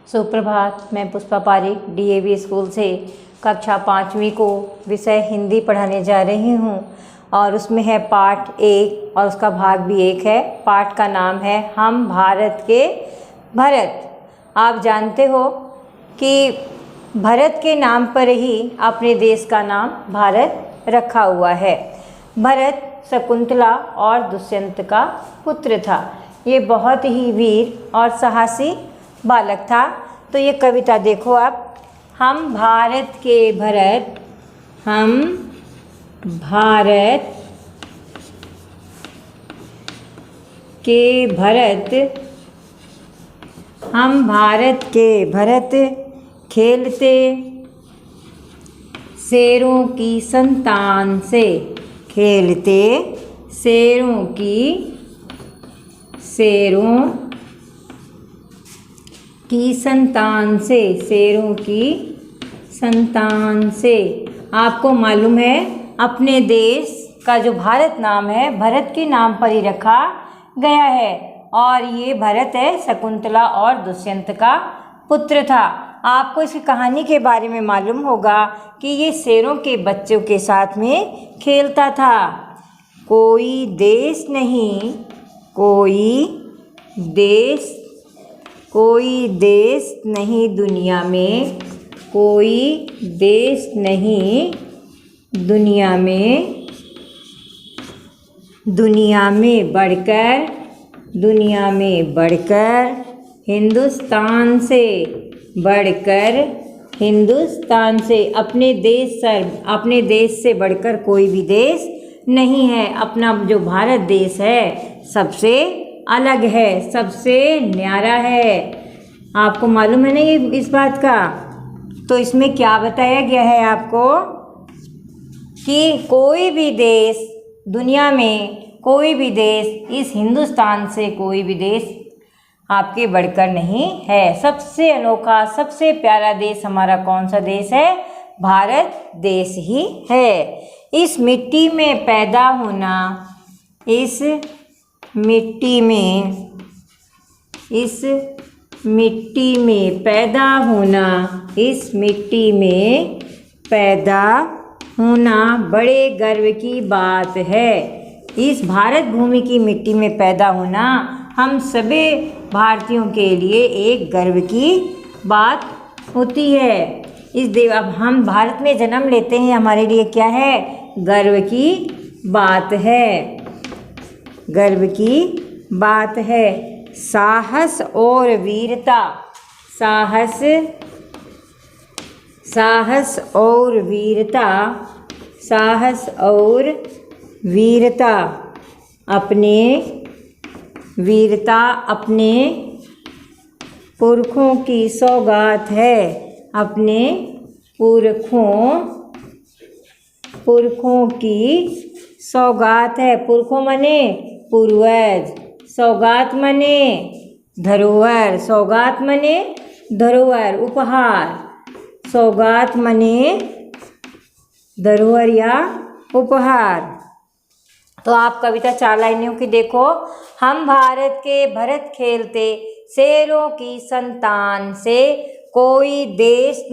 सुप्रभात। मैं Pushpa Pareek DAV school से कक्षा 5वीं को विषय हिंदी पढ़ाने जा रही हूँ और उसमें है पाठ 1 और उसका भाग भी 1 है। पाठ का नाम है हम भारत के भरत। आप जानते हो कि भरत के नाम पर ही अपने देश का नाम भारत रखा हुआ है। भरत शकुंतला और दुष्यंत का पुत्र था। ये बहुत ही वीर और साहसी बालक था। तो ये कविता देखो आप। हम भारत के भरत, हम भारत के भरत, हम भारत के भरत खेलते शेरों की संतान से, खेलते शेरों की संतान से, शेरों की संतान से। आपको मालूम है अपने देश का जो भारत नाम है भरत के नाम पर ही रखा गया है और ये भरत है शकुंतला और दुष्यंत का पुत्र था। आपको इसकी कहानी के बारे में मालूम होगा कि ये शेरों के बच्चों के साथ में खेलता था। कोई देश नहीं, कोई देश नहीं दुनिया में, कोई देश नहीं दुनिया में, दुनिया में बढ़कर हिंदुस्तान से, बढ़कर हिंदुस्तान से। अपने देश से बढ़कर कोई भी देश नहीं है। अपना जो भारत देश है सबसे अलग है, सबसे न्यारा है। आपको मालूम है ना ये इस बात का? तो इसमें क्या बताया गया है आपको कि कोई भी देश दुनिया में, कोई भी देश इस हिंदुस्तान से, कोई भी देश आपके बढ़कर नहीं है। सबसे अनोखा, सबसे प्यारा देश हमारा कौन सा देश है? भारत देश ही है। इस मिट्टी में पैदा होना, इस मिट्टी में पैदा होना, इस मिट्टी में पैदा होना बड़े गर्व की बात है। इस भारत भूमि की मिट्टी में पैदा होना हम सभी भारतीयों के लिए एक गर्व की बात होती है। अब हम भारत में जन्म लेते हैं, हमारे लिए क्या है? गर्व की बात है, गर्व की बात है। साहस और वीरता, साहस और वीरता, साहस और वीरता अपने पुरखों की सौगात है, अपने पुरखों की सौगात है। पुरखों मने पूर्वज, सौगात मने धरोहर, सौगात मने धरोहर, उपहार। सौगात मने धरोहर या उपहार। तो आप कविता 4 लाइनों की देखो। हम भारत के भरत खेलते शेरों की संतान से, कोई देश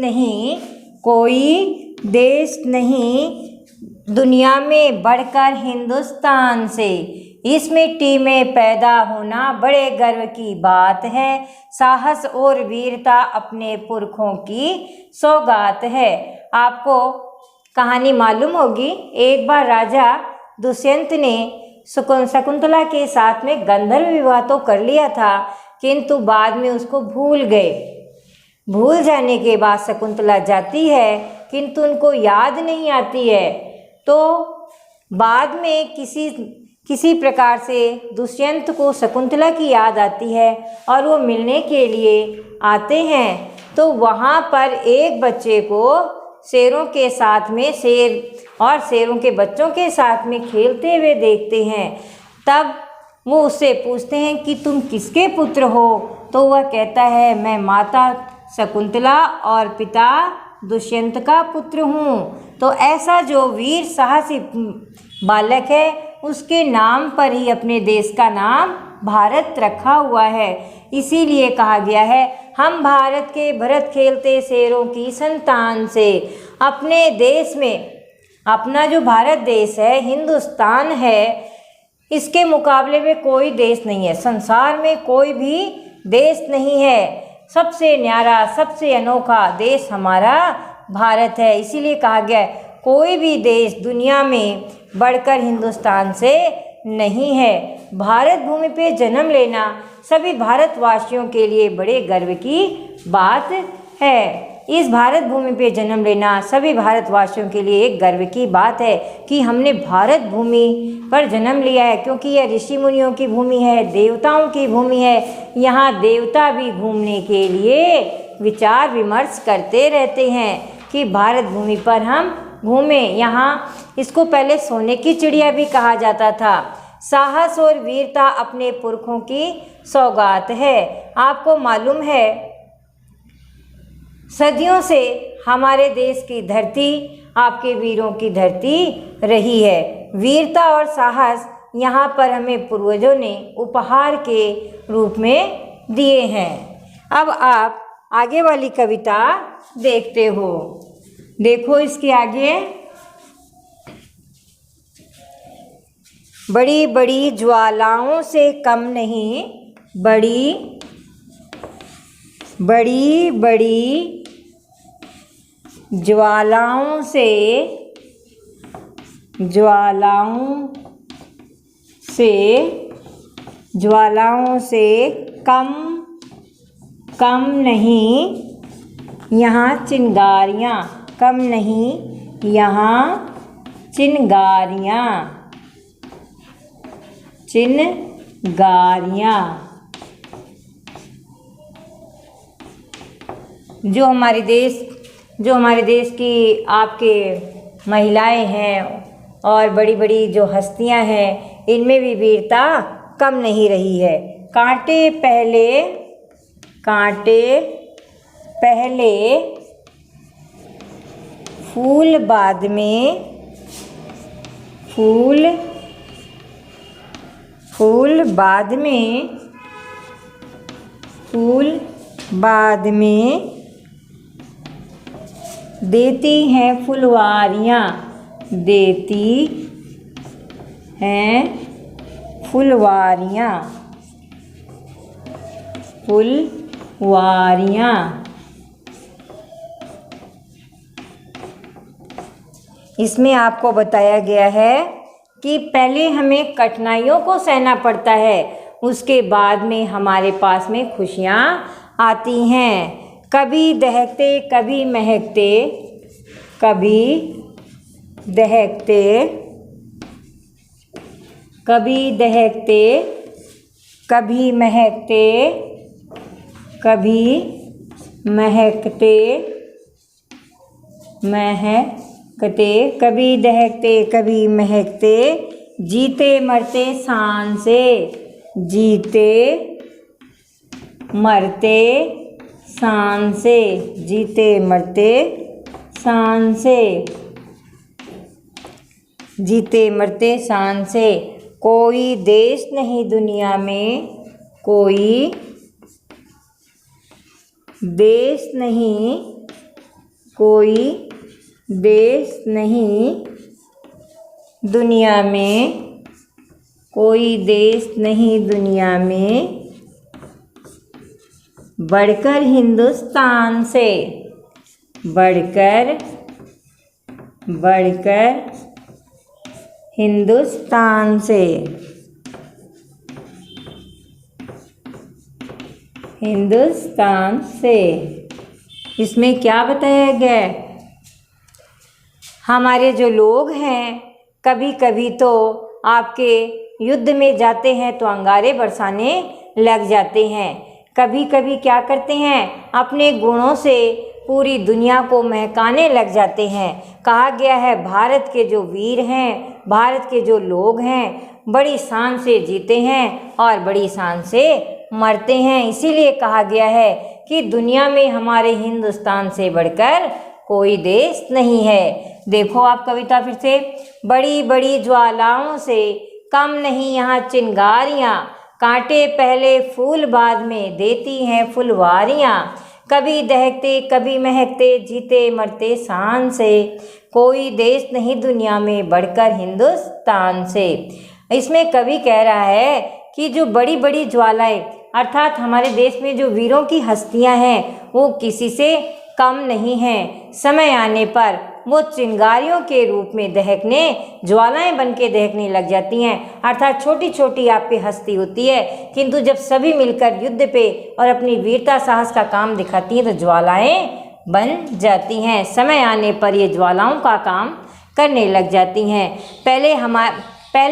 नहीं दुनिया में बढ़कर हिंदुस्तान से। इस मिट्टी में पैदा होना बड़े गर्व की बात है। साहस और वीरता अपने पुरखों की सौगात है। आपको कहानी मालूम होगी, एक बार राजा दुष्यंत ने शकुंतला के साथ में गंधर्व विवाह तो कर लिया था, किंतु बाद में उसको भूल गए। भूल जाने के बाद शकुंतला जाती है किंतु उनको याद नहीं आती है। तो बाद में किसी प्रकार से दुष्यंत को शकुंतला की याद आती है और वो मिलने के लिए आते हैं। तो वहाँ पर एक बच्चे को शेरों के साथ में, शेर और शेरों के बच्चों के साथ में खेलते हुए देखते हैं। तब वो उससे पूछते हैं कि तुम किसके पुत्र हो? तो वह कहता है मैं माता शकुंतला और पिता दुष्यंत का पुत्र हूँ। तो ऐसा जो वीर साहसी बालक है उसके नाम पर ही अपने देश का नाम भारत रखा हुआ है। इसीलिए कहा गया है हम भारत के भरत खेलते शेरों की संतान से। अपने देश में, अपना जो भारत देश है, हिंदुस्तान है, इसके मुकाबले में कोई देश नहीं है। संसार में कोई भी देश नहीं है। सबसे न्यारा, सबसे अनोखा देश हमारा भारत है। इसीलिए कहा गया है कोई भी देश दुनिया में बढ़कर हिंदुस्तान से नहीं है। भारत भूमि पे जन्म लेना सभी भारतवासियों के लिए बड़े गर्व की बात है। इस भारत भूमि पे जन्म लेना सभी भारतवासियों के लिए एक गर्व की बात है कि हमने भारत भूमि पर जन्म लिया है, क्योंकि यह ऋषि मुनियों की भूमि है, देवताओं की भूमि है। यहाँ देवता भी घूमने के लिए विचार विमर्श करते रहते हैं कि भारत भूमि पर हम घूमें। यहाँ इसको पहले सोने की चिड़िया भी कहा जाता था। साहस और वीरता अपने पुरखों की सौगात है। आपको मालूम है सदियों से हमारे देश की धरती आपके वीरों की धरती रही है। वीरता और साहस यहाँ पर हमें पूर्वजों ने उपहार के रूप में दिए हैं। अब आप आगे वाली कविता देखते हो। देखो इसके आगे, बड़ी बड़ी ज्वालाओं से कम नहीं, बड़ी बड़ी ज्वालाओं से कम नहीं यहाँ चिंगारियाँ, कम नहीं यहाँ चिंगारियाँ। जो हमारे देश की आपके महिलाएं हैं और बड़ी बड़ी जो हस्तियां हैं, इनमें भी वीरता कम नहीं रही है। कांटे पहले फूल बाद में, फूल बाद में देती हैं फुलवारियाँ, इसमें आपको बताया गया है कि पहले हमें कठिनाइयों को सहना पड़ता है, उसके बाद में हमारे पास में खुशियाँ आती हैं। कभी दहकते कभी महकते, कभी दहकते कभी महकते, कभी दहकते कभी महकते, जीते मरते शान से, जीते मरते शान से। कोई देश नहीं दुनिया में, कोई देश नहीं दुनिया में, बढ़कर हिंदुस्तान से, बढ़कर हिंदुस्तान से। इसमें क्या बताया गया है? हमारे जो लोग हैं कभी कभी तो आपके युद्ध में जाते हैं तो अंगारे बरसाने लग जाते हैं। कभी कभी क्या करते हैं, अपने गुणों से पूरी दुनिया को महकाने लग जाते हैं। कहा गया है भारत के जो वीर हैं, भारत के जो लोग हैं, बड़ी शान से जीते हैं और बड़ी शान से मरते हैं। इसीलिए कहा गया है कि दुनिया में हमारे हिंदुस्तान से बढ़कर कोई देश नहीं है। देखो आप कविता फिर से, बड़ी बड़ी ज्वालाओं से कम नहीं यहाँ चिंगारियाँ, कांटे पहले फूल बाद में देती हैं फुलवारियाँ, कभी दहकते कभी महकते जीते मरते शान से, कोई देश नहीं दुनिया में बढ़कर हिंदुस्तान से। इसमें कवि कह रहा है कि जो बड़ी बड़ी ज्वालाएं अर्थात हमारे देश में जो वीरों की हस्तियां हैं वो किसी से कम नहीं हैं। समय आने पर वो चिंगारियों के रूप में दहकने, ज्वालाएं बन के दहकने लग जाती हैं। अर्थात छोटी छोटी आप पे हस्ती होती है, किंतु जब सभी मिलकर युद्ध पे और अपनी वीरता साहस का काम दिखाती हैं तो ज्वालाएं बन जाती हैं। समय आने पर ये ज्वालाओं का काम करने लग जाती हैं। पहले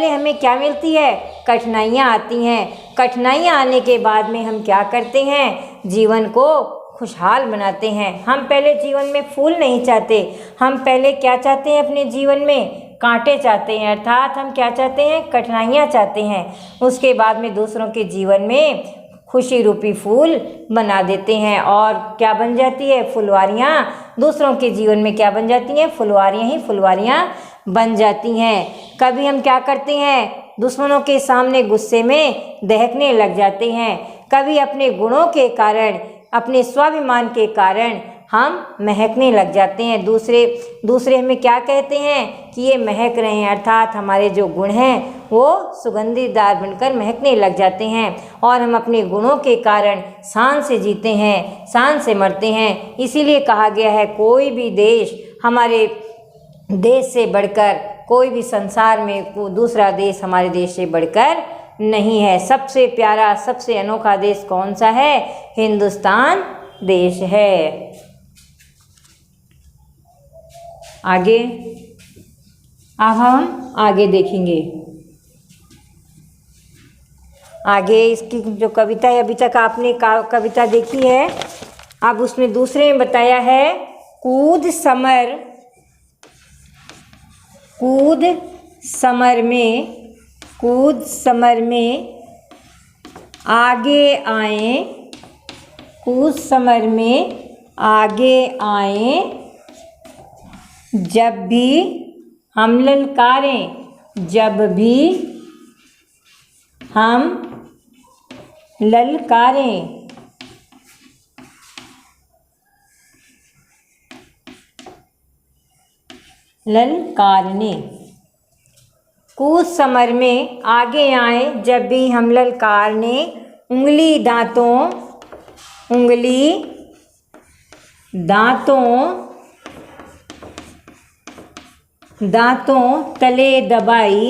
हमें क्या मिलती है? कठिनाइयाँ आती हैं। कठिनाइयाँ आने के बाद में हम क्या करते हैं? जीवन को खुशहाल बनाते हैं। हम पहले जीवन में फूल नहीं चाहते, हम पहले क्या चाहते हैं? अपने जीवन में कांटे चाहते हैं, अर्थात हम क्या चाहते हैं? कठिनाइयाँ चाहते हैं। उसके बाद में दूसरों के जीवन में खुशी रूपी फूल बना देते हैं और क्या बन जाती है? फुलवारियाँ। दूसरों के जीवन में क्या बन जाती हैं? फुलवारियाँ ही फुलवारियाँ बन जाती हैं। कभी हम क्या करते हैं? दुश्मनों के सामने गुस्से में दहकने लग जाते हैं। कभी अपने गुणों के कारण, अपने स्वाभिमान के कारण हम महकने लग जाते हैं। दूसरे हमें क्या कहते हैं कि ये महक रहे हैं, अर्थात हमारे जो गुण हैं वो सुगंधीदार बनकर महकने लग जाते हैं और हम अपने गुणों के कारण शान से जीते हैं, शान से मरते हैं। इसीलिए कहा गया है कोई भी देश हमारे देश से बढ़कर, कोई भी संसार में दूसरा देश हमारे देश से बढ़कर नहीं है। सबसे प्यारा, सबसे अनोखा देश कौन सा है? हिंदुस्तान देश है। आगे अब हम आगे देखेंगे। आगे इसकी जो कविता है, अभी तक आपने कविता देखी है, अब उसमें दूसरे में बताया है कूद समर में आगे आए, कूद समर में आगे आए, जब भी हम ललकारें, जब भी हम ललकारें, ललकारने। कूद समर में आगे आए जब भी हम ललकारने, उंगली दांतों तले दबाई,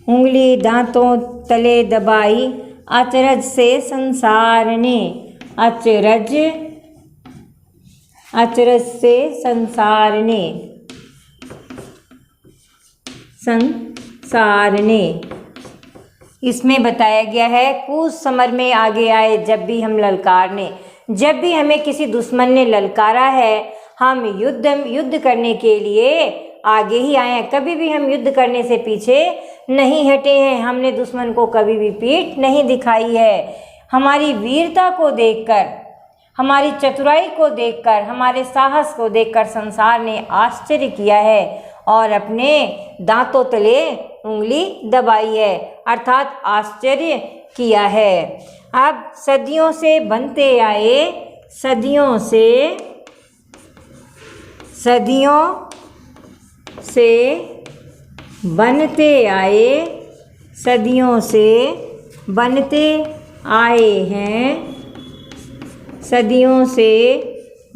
उंगली दांतों तले दबाई, अचरज से संसारने, अचरज से संसारने। इसमें बताया गया है कूद समर में आगे आए जब भी हम ललकारने, जब भी हमें किसी दुश्मन ने ललकारा है हम युद्ध करने के लिए आगे ही आए हैं। कभी भी हम युद्ध करने से पीछे नहीं हटे हैं। हमने दुश्मन को कभी भी पीठ नहीं दिखाई है। हमारी वीरता को देखकर, हमारी चतुराई को देखकर, हमारे साहस को देखकर संसार ने आश्चर्य किया है और अपने दांतों तले उंगली दबाई है, अर्थात आश्चर्य किया है। अब सदियों से बनते आए, सदियों से बनते आए, सदियों से बनते आए हैं, सदियों से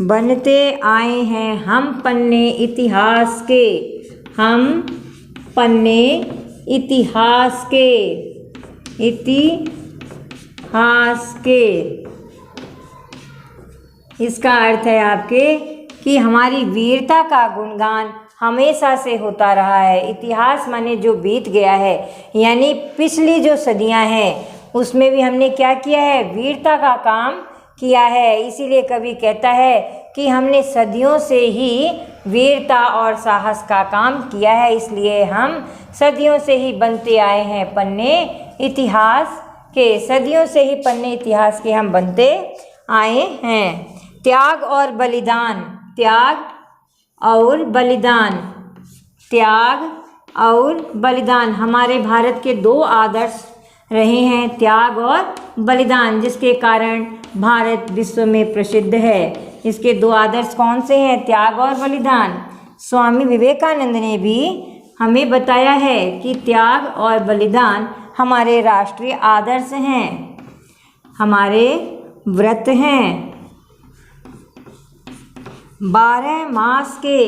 बनते आए हैं हम पन्ने इतिहास के, हम पन्ने इतिहास के, इसका अर्थ है आपके कि हमारी वीरता का गुणगान हमेशा से होता रहा है। इतिहास माने जो बीत गया है, यानी पिछली जो सदियां हैं उसमें भी हमने क्या किया है? वीरता का काम किया है। इसीलिए कवि कहता है कि हमने सदियों से ही वीरता और साहस का काम किया है, इसलिए हम सदियों से ही बनते आए हैं पन्ने इतिहास के, सदियों से ही पन्ने इतिहास के हम बनते आए हैं। त्याग और बलिदान, त्याग और बलिदान, त्याग और बलिदान हमारे भारत के दो आदर्श रहे हैं, त्याग और बलिदान, जिसके कारण भारत विश्व में प्रसिद्ध है। इसके दो आदर्श कौन से हैं? त्याग और बलिदान। स्वामी विवेकानंद ने भी हमें बताया है कि त्याग और बलिदान हमारे राष्ट्रीय आदर्श हैं, हमारे व्रत हैं। 12 मास के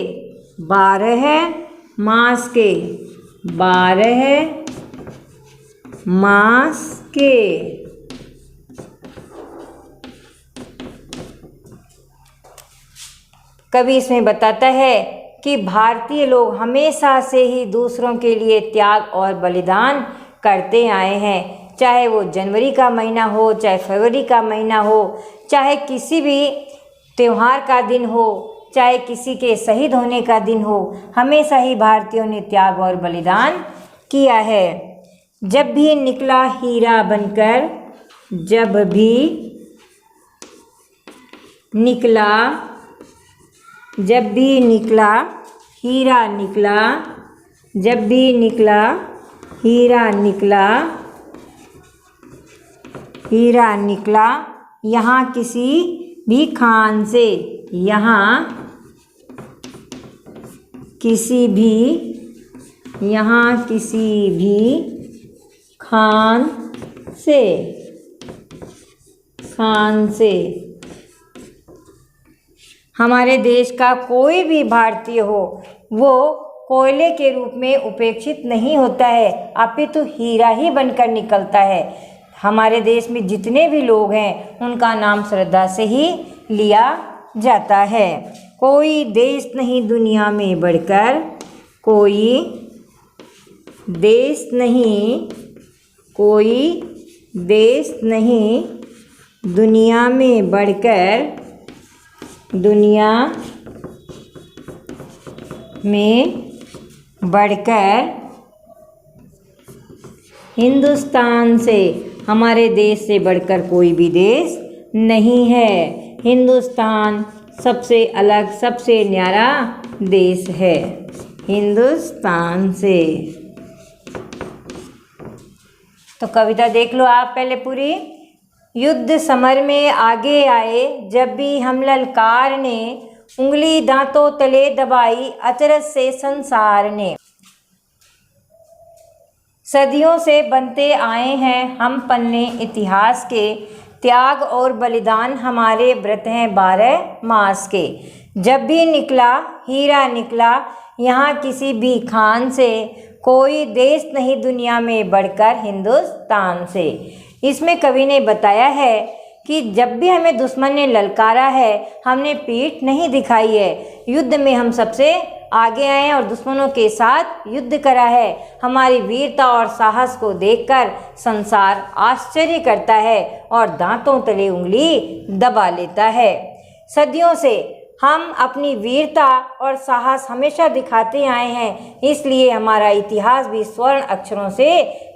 12 मास के 12 मास के कवि इसमें बताता है कि भारतीय लोग हमेशा से ही दूसरों के लिए त्याग और बलिदान करते आए हैं, चाहे वो जनवरी का महीना हो, चाहे फरवरी का महीना हो, चाहे किसी भी त्यौहार का दिन हो, चाहे किसी के शहीद होने का दिन हो, हमेशा ही भारतीयों ने त्याग और बलिदान किया है। जब भी निकला हीरा बनकर, जब भी निकला, जब भी निकला हीरा निकला, जब भी निकला हीरा निकला, हीरा निकला यहाँ किसी भी खान से, यहाँ किसी भी, यहाँ किसी भी खान से, खान से। हमारे देश का कोई भी भारतीय हो वो कोयले के रूप में उपेक्षित नहीं होता है, अपितु हीरा ही बनकर निकलता है। हमारे देश में जितने भी लोग हैं उनका नाम श्रद्धा से ही लिया जाता है। कोई देश नहीं दुनिया में बढ़कर, कोई देश नहीं, कोई देश नहीं दुनिया में बढ़कर, दुनिया में बढ़कर हिंदुस्तान से, हमारे देश से बढ़कर कोई भी देश नहीं है। हिंदुस्तान सबसे अलग, सबसे न्यारा देश है हिंदुस्तान से। तो कविता देख लो आप पहले पूरी। युद्ध समर में आगे आए जब भी हम ललकार ने, उंगली दांतों तले दबाई अचरज से संसार ने। सदियों से बनते आए हैं हम पन्ने इतिहास के, त्याग और बलिदान हमारे व्रत हैं 12 मास के। जब भी निकला हीरा निकला यहाँ किसी भी खान से, कोई देश नहीं दुनिया में बढ़कर हिंदुस्तान से। इसमें कवि ने बताया है कि जब भी हमें दुश्मन ने ललकारा है हमने पीठ नहीं दिखाई है, युद्ध में हम सबसे आगे आए हैं और दुश्मनों के साथ युद्ध करा है। हमारी वीरता और साहस को देखकर संसार आश्चर्य करता है और दांतों तले उंगली दबा लेता है। सदियों से हम अपनी वीरता और साहस हमेशा दिखाते आए हैं, इसलिए हमारा इतिहास भी स्वर्ण अक्षरों से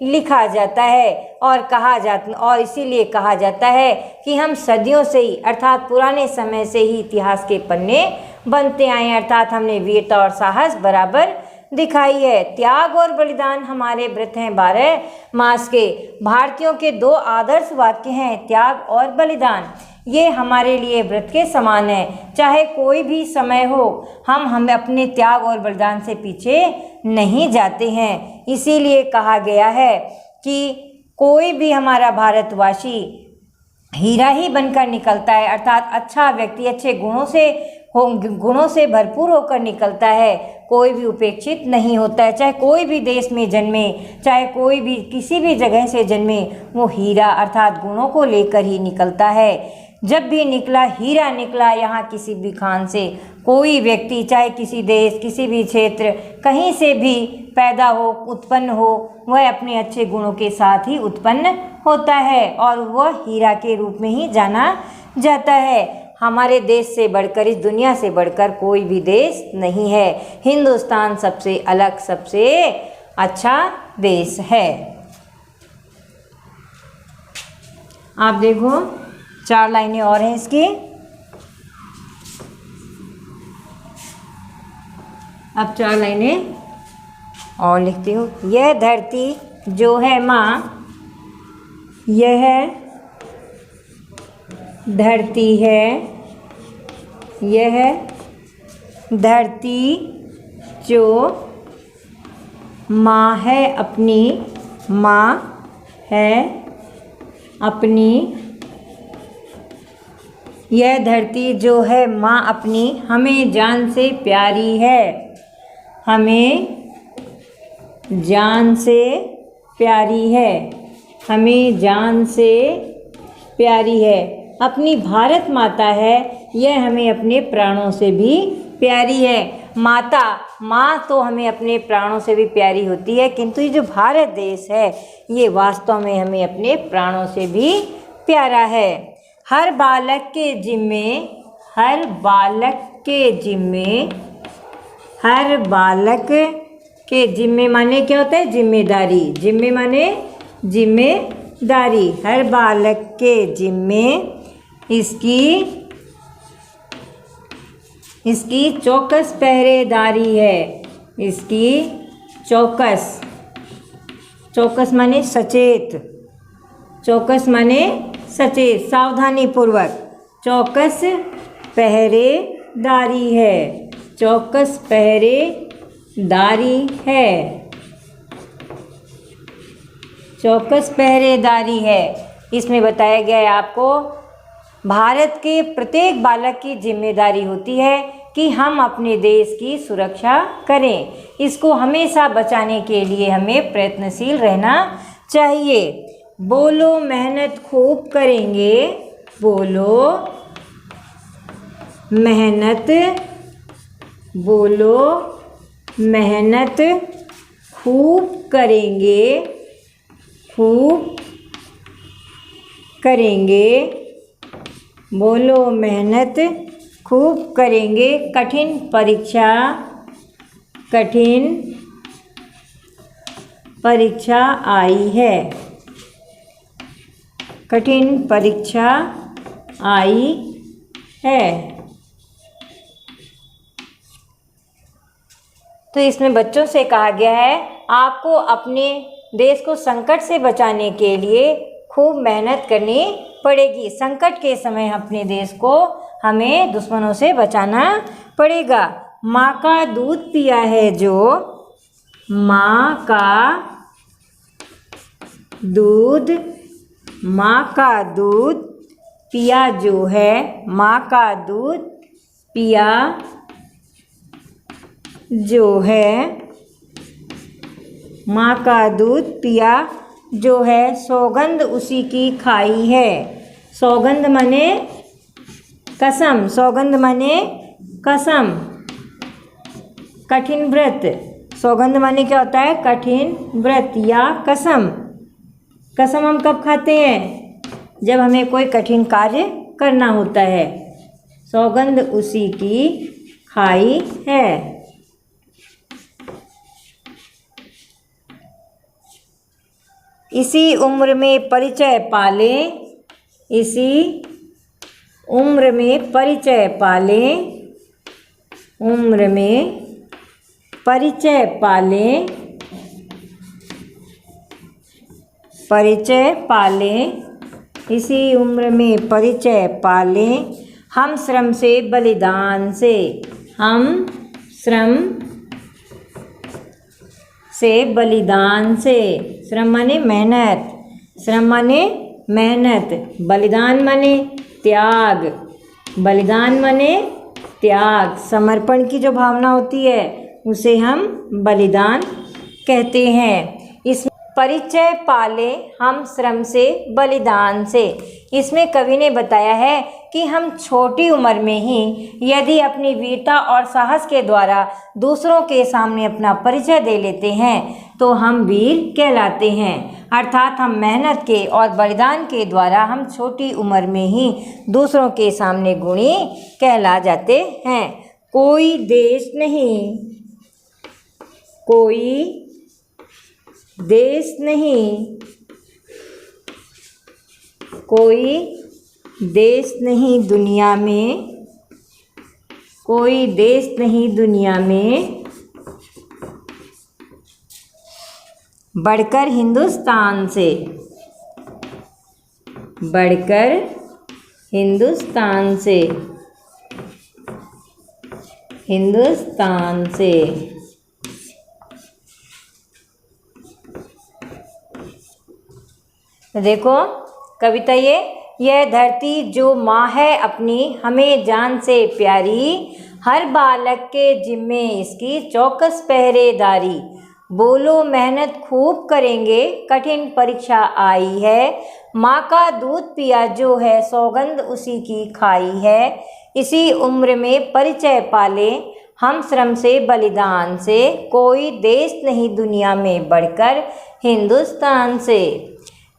लिखा जाता है और इसीलिए कहा जाता है कि हम सदियों से ही अर्थात पुराने समय से ही इतिहास के पन्ने बनते आए हैं, अर्थात हमने वीरता और साहस बराबर दिखाई है। त्याग और बलिदान हमारे व्रत हैं 12 मास के। भारतीयों के दो आदर्श वाक्य हैं, त्याग और बलिदान। ये हमारे लिए व्रत के समान है, चाहे कोई भी समय हो हम अपने त्याग और बलिदान से पीछे नहीं जाते हैं। इसीलिए कहा गया है कि कोई भी हमारा भारतवासी हीरा ही बनकर निकलता है, अर्थात अच्छा व्यक्ति अच्छे गुणों से भरपूर होकर निकलता है। कोई भी उपेक्षित नहीं होता है, चाहे कोई भी देश में जन्मे, चाहे कोई भी किसी भी जगह से जन्मे, वो हीरा अर्थात गुणों को लेकर ही निकलता है। जब भी निकला हीरा निकला यहाँ किसी भी खान से, कोई व्यक्ति चाहे किसी देश किसी भी क्षेत्र कहीं से भी पैदा हो उत्पन्न हो, वह अपने अच्छे गुणों के साथ ही उत्पन्न होता है और वह हीरा के रूप में ही जाना जाता है। हमारे देश से बढ़कर, इस दुनिया से बढ़कर कोई भी देश नहीं है। हिंदुस्तान सबसे अलग, सबसे अच्छा देश है। आप देखो 4 लाइनें और हैं इसकी। अब 4 लाइनें और लिखती हूँ, यह धरती जो है माँ, यह धरती है, यह धरती जो माँ है अपनी, माँ है अपनी, यह धरती जो है माँ अपनी, हमें जान से प्यारी है, हमें जान से प्यारी है, हमें जान से प्यारी है। अपनी भारत माता है, यह हमें अपने प्राणों से भी प्यारी है। माता, माँ तो हमें अपने प्राणों से भी प्यारी होती है, किंतु ये जो भारत देश है ये वास्तव में हमें अपने प्राणों से भी प्यारा है। हर बालक के जिम्मे, हर बालक के जिम्मे, हर बालक के जिम्मे माने क्या होता है? जिम्मेदारी। जिम्मे माने जिम्मेदारी। हर बालक के जिम्मे इसकी चौकस पहरेदारी है, इसकी चौकस माने सचेत, चौकस माने सचेत, सावधानी पूर्वक, चौकस पहरेदारी है, चौकस पहरेदारी है, चौकस पहरेदारी है। इसमें बताया गया है आपको भारत के प्रत्येक बालक की जिम्मेदारी होती है कि हम अपने देश की सुरक्षा करें, इसको हमेशा बचाने के लिए हमें प्रयत्नशील रहना चाहिए। बोलो मेहनत खूब करेंगे, बोलो मेहनत, बोलो मेहनत खूब करेंगे, खूब करेंगे, बोलो मेहनत खूब करेंगे। कठिन परीक्षा, कठिन परीक्षा आई है, कठिन परीक्षा आई है। तो इसमें बच्चों से कहा गया है आपको अपने देश को संकट से बचाने के लिए खूब मेहनत करनी पड़ेगी। संकट के समय अपने देश को हमें दुश्मनों से बचाना पड़ेगा। माँ का दूध पिया है जो, माँ का दूध, माँ का दूध पिया जो है, माँ का दूध पिया जो है, माँ का दूध पिया जो है, सौगंध उसी की खाई है। सौगंध माने कसम, सौगंध माने कसम, कठिन व्रत। सौगंध माने क्या होता है? कठिन व्रत या कसम। कसम हम कब खाते हैं? जब हमें कोई कठिन कार्य करना होता है। सौगंध उसी की खाई है। इसी उम्र में परिचय पाले, इसी उम्र में परिचय पाले, उम्र में परिचय पाले, परिचय पाले, इसी उम्र में परिचय पाले, हम श्रम से बलिदान से, हम श्रम से बलिदान से। श्रम माने मेहनत, श्रम माने मेहनत, बलिदान माने त्याग, बलिदान माने त्याग, समर्पण की जो भावना होती है उसे हम बलिदान कहते हैं। इस परिचय पाले हम श्रम से बलिदान से, इसमें कवि ने बताया है कि हम छोटी उम्र में ही यदि अपनी वीरता और साहस के द्वारा दूसरों के सामने अपना परिचय दे लेते हैं तो हम वीर कहलाते हैं। अर्थात हम मेहनत के और बलिदान के द्वारा हम छोटी उम्र में ही दूसरों के सामने गुणी कहला जाते हैं। कोई देश नहीं, कोई देश नहीं, कोई देश नहीं दुनिया में, कोई देश नहीं दुनिया में बढ़कर हिंदुस्तान से, बढ़कर हिंदुस्तान से, हिंदुस्तान से। देखो कविता यह धरती जो माँ है अपनी हमें जान से प्यारी, हर बालक के जिम्मे इसकी चौकस पहरेदारी। बोलो मेहनत खूब करेंगे कठिन परीक्षा आई है, माँ का दूध पिया जो है सौगंध उसी की खाई है। इसी उम्र में परिचय पाले हम श्रम से बलिदान से, कोई देश नहीं दुनिया में बढ़कर हिंदुस्तान से।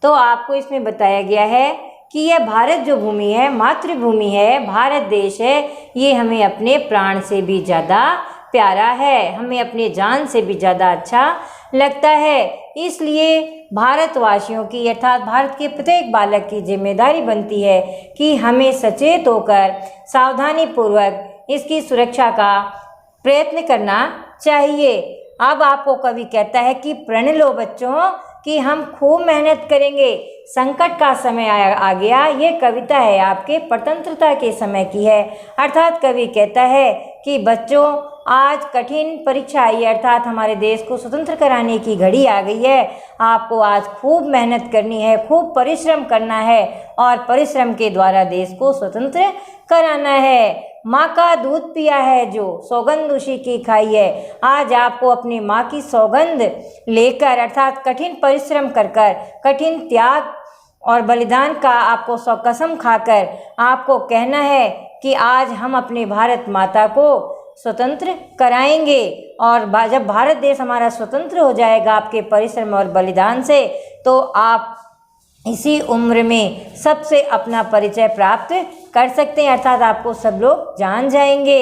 तो आपको इसमें बताया गया है कि यह भारत जो भूमि है, मातृभूमि है, भारत देश है, ये हमें अपने प्राण से भी ज़्यादा प्यारा है, हमें अपने जान से भी ज़्यादा अच्छा लगता है। इसलिए भारतवासियों की अर्थात भारत के प्रत्येक बालक की जिम्मेदारी बनती है कि हमें सचेत होकर सावधानीपूर्वक इसकी सुरक्षा का प्रयत्न करना चाहिए। अब आपको कवि कहता है कि प्रण लो बच्चों कि हम खूब मेहनत करेंगे, संकट का समय आ गया। ये कविता है आपके स्वतंत्रता के समय की है। अर्थात कवि कहता है कि बच्चों आज कठिन परीक्षा आई है, अर्थात हमारे देश को स्वतंत्र कराने की घड़ी आ गई है। आपको आज खूब मेहनत करनी है, खूब परिश्रम करना है और परिश्रम के द्वारा देश को स्वतंत्र कराना है। माँ का दूध पिया है जो सौगंध उसी की खाई है। आज आपको अपनी माँ की सौगंध लेकर अर्थात कठिन परिश्रम कर कर, कठिन त्याग और बलिदान का आपको कसम खाकर आपको कहना है कि आज हम अपने भारत माता को स्वतंत्र कराएंगे। और जब भारत देश हमारा स्वतंत्र हो जाएगा आपके परिश्रम और बलिदान से, तो आप इसी उम्र में सबसे अपना परिचय प्राप्त कर सकते हैं, अर्थात आपको सब लोग जान जाएंगे।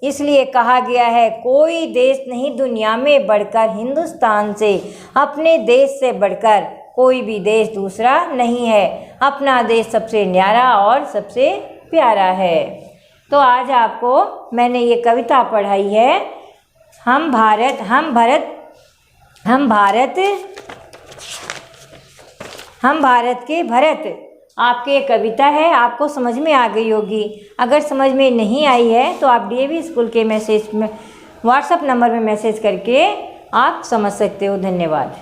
इसलिए कहा गया है कोई देश नहीं दुनिया में बढ़कर हिंदुस्तान से, अपने देश से बढ़कर कोई भी देश दूसरा नहीं है, अपना देश सबसे न्यारा और सबसे प्यारा है। तो आज आपको मैंने ये कविता पढ़ाई है, हम भारत के भरत। आपकी एक कविता है, आपको समझ में आ गई होगी। अगर समझ में नहीं आई है तो आप डीएवी स्कूल के मैसेज में व्हाट्सएप नंबर में मैसेज करके आप समझ सकते हो। धन्यवाद।